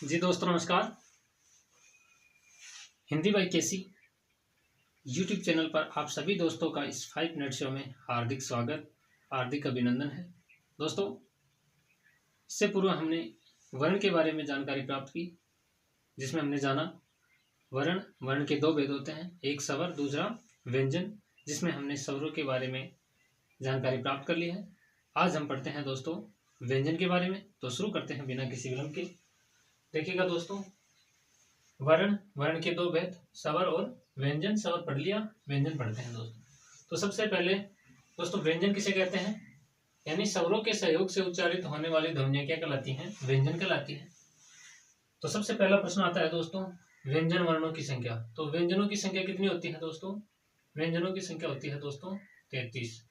जी दोस्तों नमस्कार। Hindi by KC YouTube channel पर आप सभी दोस्तों का इस 5 मिनट शो में हार्दिक स्वागत, हार्दिक अभिनंदन है। दोस्तों, इससे पूर्व हमने वर्ण के बारे में जानकारी प्राप्त की, जिसमें हमने जाना वर्ण के दो भेद होते हैं, एक स्वर, दूसरा व्यंजन, जिसमें हमने स्वरों के बारे में जानकारी प्राप्त कर ली है। आज हम पढ़ते हैं दोस्तों व्यंजन के बारे में। तो शुरू करते हैं बिना किसी विलंब के। देखिएगा दोस्तों, वर्ण के दो भेद, स्वर और व्यंजन। स्वर पढ़ लिया, व्यंजन पढ़ते हैं दोस्तों। तो सबसे पहले दोस्तों व्यंजन किसे कहते हैं, यानी स्वरों के सहयोग से उच्चारित होने वाली ध्वनियां क्या कहलाती हैं, व्यंजन कहलाती हैं। तो सबसे पहला प्रश्न आता है दोस्तों, व्यंजन वर्णों की संख्या। तो व्यंजनों की संख्या कितनी होती है दोस्तों? व्यंजनों की संख्या होती है दोस्तों 33।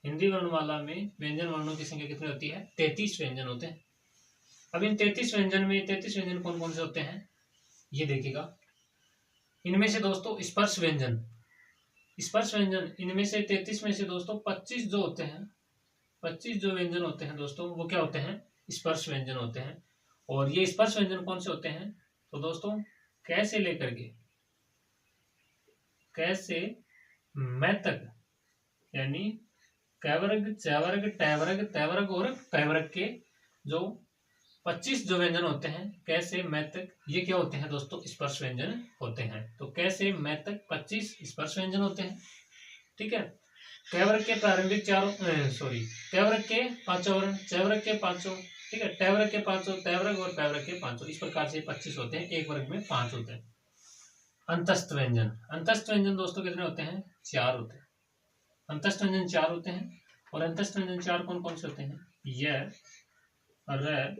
हिंदी वर्णमाला में व्यंजन वर्णों की संख्या कितनी होती है? 33 व्यंजन होते हैं। अब इन 33 व्यंजन में 33 व्यंजन कौन कौन से होते हैं, ये देखिएगा। इनमें से दोस्तों स्पर्श व्यंजन इनमें से 33 में से दोस्तों 25 जो होते हैं, 25 जो व्यंजन होते हैं दोस्तों, वो क्या होते हैं? स्पर्श व्यंजन होते हैं। और ये स्पर्श व्यंजन कौन से होते हैं? तो दोस्तों कै से लेकर के कै से मैं तक, यानी कै वर्ग, च वर्ग, टै वर्ग, तै वर्ग और पै वर्ग के जो 25 जो व्यंजन होते हैं कै से मैं तक, ये क्या होते हैं दोस्तों? स्पर्श व्यंजन होते हैं। तो कै से मैं तक 25 स्पर्श व्यंजन होते हैं। ठीक है। कै वर्ग के प्रारंभिक कै वर्ग के पांचों वर्ण, च वर्ग के पांचों, ठीक है, टै वर्ग के पांचों, तै वर्ग और पै वर्ग के पांचों, इस प्रकार से 25 होते हैं। एक वर्ग में 5 होते हैं। अंतस्थ व्यंजन दोस्तों कितने होते हैं? 4 होते हैं। अंतस्थ व्यंजन 4 होते हैं। और अंतस्थ व्यंजन 4 कौन कौन से होते हैं? य, र,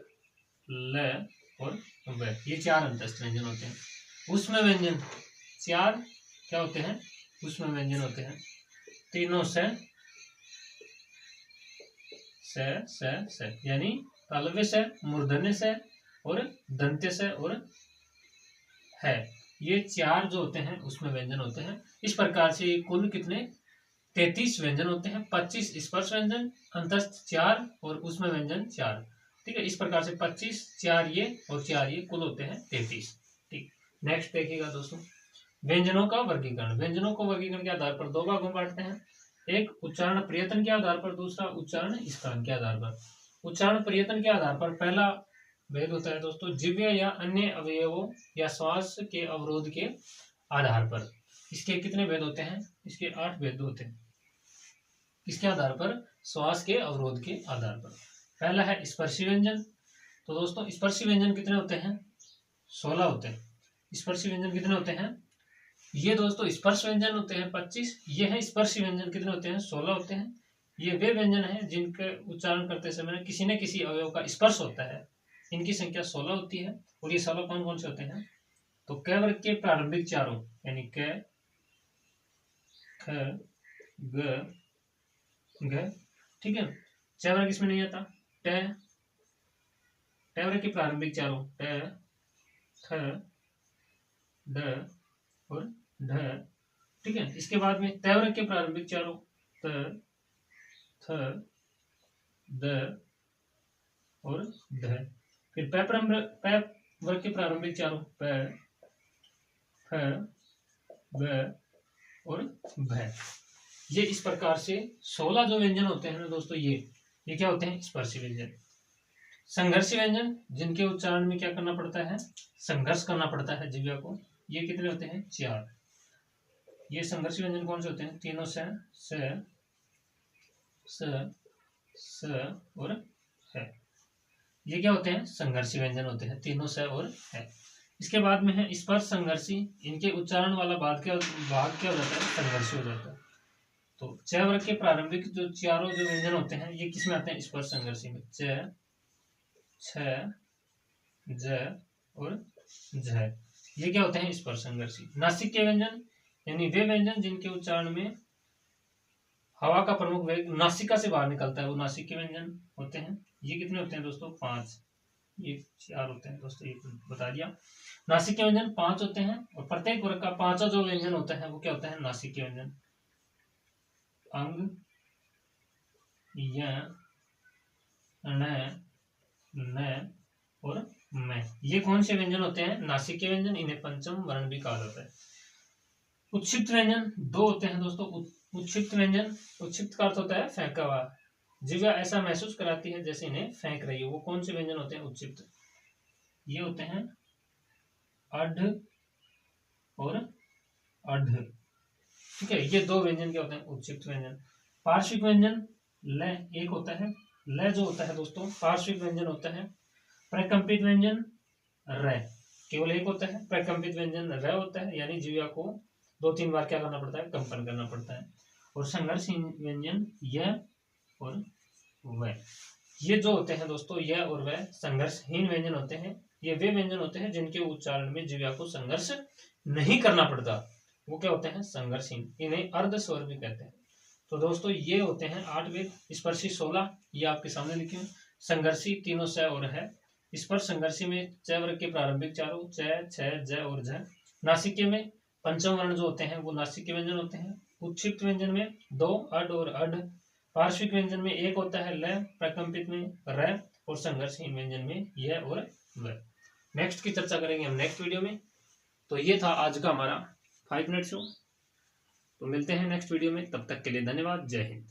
ल और व, ये 4 अंतस्थ व्यंजन होते हैं। ऊष्म व्यंजन 4 क्या होते हैं? ऊष्म व्यंजन होते हैं। तीनों से यानी तालव्य से, मूर्धन्य से और दंत्य से और है, ये 4 जो होते हैं उसमें व्यंजन होते हैं। इस प्रकार से कुल कितने? 33 व्यंजन होते हैं। 25 स्पर्श व्यंजन, अंतस्थ 4 और उसमें व्यंजन 4। ठीक है, इस प्रकार से 25, 4 ये और 4 ये, कुल होते हैं 33। ठीक, नेक्स्ट देखिएगा दोस्तों, व्यंजनों का वर्गीकरण। व्यंजनों को वर्गीकरण के आधार पर दो भागों में बांटते हैं, एक उच्चारण प्रयत्न के आधार पर, दूसरा उच्चारण स्थान के आधार पर। उच्चारण प्रयत्न के आधार पर पहला भेद होता है दोस्तों जिह्वा या अन्य अवयवों या श्वास के अवरोध के आधार पर। इसके कितने भेद होते हैं? इसके 8 भेद होते हैं। इसके आधार पर, श्वास के अवरोध के आधार पर। पहला है स्पर्शी व्यंजन। तो दोस्तों स्पर्शी व्यंजन कितने होते हैं? 16 होते हैं। स्पर्शी व्यंजन कितने होते हैं? ये दोस्तों स्पर्श व्यंजन होते हैं 25। ये है स्पर्शी व्यंजन, कितने होते हैं? 16 होते हैं। ये वे व्यंजन है जिनके उच्चारण करते समय किसी न किसी अवयव का स्पर्श होता है। इनकी संख्या 16 होती है। और ये 16 कौन कौन से होते हैं? तो कै वर्ग के प्रारंभिक चारों, यानी कै, ख, ग, घ, ठीक है। च वर्ग इसमें नहीं आता। टै वर्ग के प्रारंभिक चारों, टै, थ, ड और ढ, ठीक है। इसके बाद में तै वर्ग के प्रारंभिक चारों, त, थ, द और ध। फिर पै वर्ग के प्रारंभिक चारों, पै, फ, ब और भ। ये इस प्रकार से 16 जो व्यंजन होते हैं ना दोस्तों, ये क्या होते हैं? स्पर्शी व्यंजन। संघर्षी व्यंजन, जिनके उच्चारण में क्या करना पड़ता है? संघर्ष करना पड़ता है जिह्वा को, ये कितने होते हैं? 4। ये संघर्षी व्यंजन कौन से होते हैं? तीनों से, स और है, ये क्या होते हैं? संघर्षी व्यंजन होते हैं, तीनों से और है। इसके बाद में है स्पर्श संघर्षी। इनके उच्चारण वाला भाग क्या हो जाता है? संघर्षी हो जाता है। तो च वर्ग के प्रारंभिक जो चारों जो व्यंजन होते हैं, ये किसमें आते हैं? स्पर्श संघर्षी में। च, छ, ज और झ, ये क्या होते हैं? स्पर्श संघर्षी। नासिक के व्यंजन, यानी वे व्यंजन जिनके उच्चारण में हवा का प्रमुख वेग नासिका से बाहर निकलता है, वो नासिक के व्यंजन होते हैं। ये कितने होते हैं दोस्तों? 5। ये 4 होते हैं दोस्तों, ये बता दिया। नासिक के व्यंजन 5 होते हैं। और प्रत्येक वर्ग का 5वां जो व्यंजन होता है वो क्या होता है? नासिक के व्यंजन। अंग, य, न और में। ये कौन से व्यंजन होते हैं? नासिक व्यंजन, इन्हें पंचम वर्ण भी कहा जाता है। उत्क्षिप्त व्यंजन दो होते हैं दोस्तों। उत्क्षिप्त व्यंजन, उत्क्षिप्त का अर्थ होता है फेंका हुआ। जिह्वा ऐसा महसूस कराती है जैसे इन्हें फेंक रही है। वो कौन से व्यंजन होते हैं उत्क्षिप्त? ये होते हैं अढ़ और अढ़। ठीक है, ये दो व्यंजन क्या होते हैं? उत्क्षिप्त व्यंजन। पार्श्विक व्यंजन ल एक होता है। ल जो होता है दोस्तों पार्श्विक व्यंजन होता है। प्रकंपित व्यंजन र केवल एक होता है। प्रकंपित व्यंजन र होता है, यानी जिह्वा को 2-3 बार क्या करना पड़ता है? कंपन करना पड़ता है। और संघर्षहीन व्यंजन य और व। ये जो होते हैं दोस्तों यह और वह संघर्षहीन व्यंजन होते हैं। ये वे व्यंजन होते हैं जिनके उच्चारण में जिह्वा को संघर्ष नहीं करना पड़ता, वो क्या होते हैं? संघर्षहीन। इन्हें अर्ध स्वर भी कहते हैं। तो दोस्तों ये होते हैं 8 वेद। स्पर्शी 16, ये आपके सामने लिखे हैं। संघर्षी तीनों स और है। स्पर्श संघर्षी में च वर्ग के प्रारंभिक चारों च, छ, ज और झ। नासिके में पंचम वर्ण जो होते हैं वो नासिक व्यंजन होते हैं। उत्क्षिप्त व्यंजन में 2 अड और अढ़। पार्श्विक व्यंजन में 1 होता है ल। प्रकंपित में र। और संघर्षहीन व्यंजन में य और व। नेक्स्ट की चर्चा करेंगे हम नेक्स्ट वीडियो में। तो ये था आज का हमारा 5 मिनट शो। तो मिलते हैं नेक्स्ट वीडियो में, तब तक के लिए धन्यवाद। जय हिंद।